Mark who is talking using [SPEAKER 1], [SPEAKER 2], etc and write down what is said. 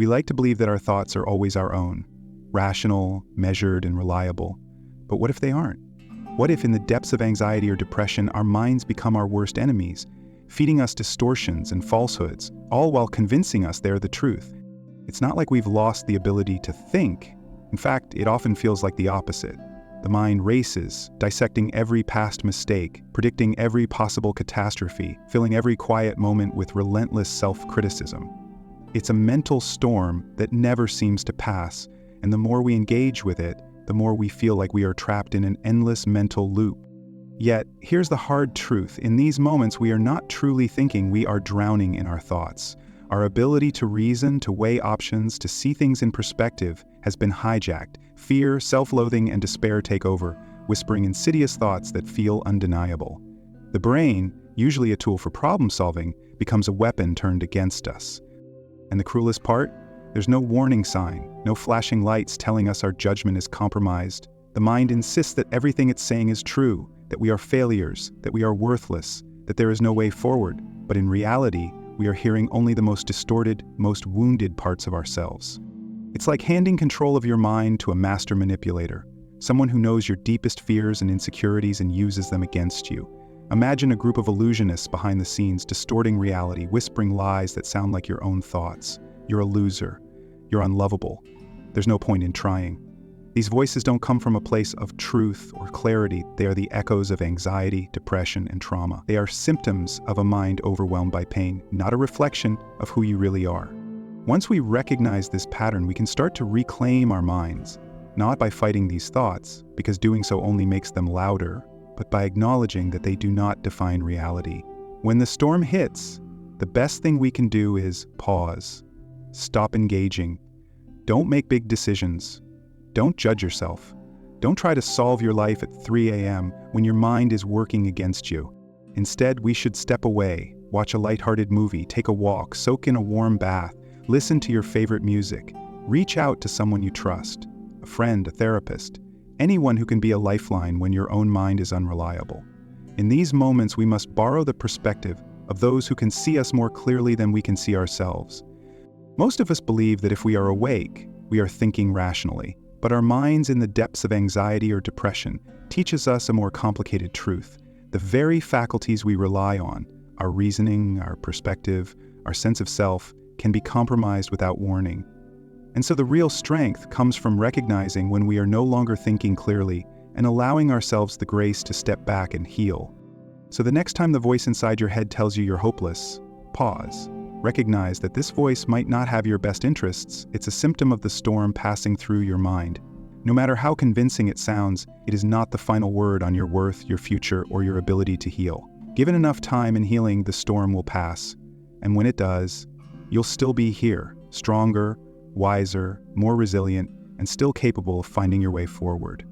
[SPEAKER 1] We like to believe that our thoughts are always our own, rational, measured, and reliable. But what if they aren't? What if in the depths of anxiety or depression, our minds become our worst enemies, feeding us distortions and falsehoods, all while convincing us they're the truth? It's not like we've lost the ability to think. In fact, it often feels like the opposite. The mind races, dissecting every past mistake, predicting every possible catastrophe, filling every quiet moment with relentless self-criticism. It's a mental storm that never seems to pass, and the more we engage with it, the more we feel like we are trapped in an endless mental loop. Yet, here's the hard truth. In these moments, we are not truly thinking, we are drowning in our thoughts. Our ability to reason, to weigh options, to see things in perspective has been hijacked. Fear, self-loathing, and despair take over, whispering insidious thoughts that feel undeniable. The brain, usually a tool for problem-solving, becomes a weapon turned against us. And the cruelest part? There's no warning sign, no flashing lights telling us our judgment is compromised. The mind insists that everything it's saying is true, that we are failures, that we are worthless, that there is no way forward. But in reality, we are hearing only the most distorted, most wounded parts of ourselves. It's like handing control of your mind to a master manipulator, someone who knows your deepest fears and insecurities and uses them against you. Imagine a group of illusionists behind the scenes distorting reality, whispering lies that sound like your own thoughts. You're a loser. You're unlovable. There's no point in trying. These voices don't come from a place of truth or clarity. They are the echoes of anxiety, depression, and trauma. They are symptoms of a mind overwhelmed by pain, not a reflection of who you really are. Once we recognize this pattern, we can start to reclaim our minds, not by fighting these thoughts, because doing so only makes them louder, but by acknowledging that they do not define reality. When the storm hits, the best thing we can do is pause. Stop engaging. Don't make big decisions. Don't judge yourself. Don't try to solve your life at 3 a.m. when your mind is working against you. Instead, we should step away, watch a lighthearted movie, take a walk, soak in a warm bath, listen to your favorite music, reach out to someone you trust, a friend, a therapist, anyone who can be a lifeline when your own mind is unreliable. In these moments, we must borrow the perspective of those who can see us more clearly than we can see ourselves. Most of us believe that if we are awake, we are thinking rationally, but our minds in the depths of anxiety or depression teaches us a more complicated truth. The very faculties we rely on, our reasoning, our perspective, our sense of self, can be compromised without warning. And so the real strength comes from recognizing when we are no longer thinking clearly and allowing ourselves the grace to step back and heal. So the next time the voice inside your head tells you you're hopeless, pause. Recognize that this voice might not have your best interests. It's a symptom of the storm passing through your mind. No matter how convincing it sounds, it is not the final word on your worth, your future, or your ability to heal. Given enough time and healing, the storm will pass. And when it does, you'll still be here, stronger, wiser, more resilient, and still capable of finding your way forward.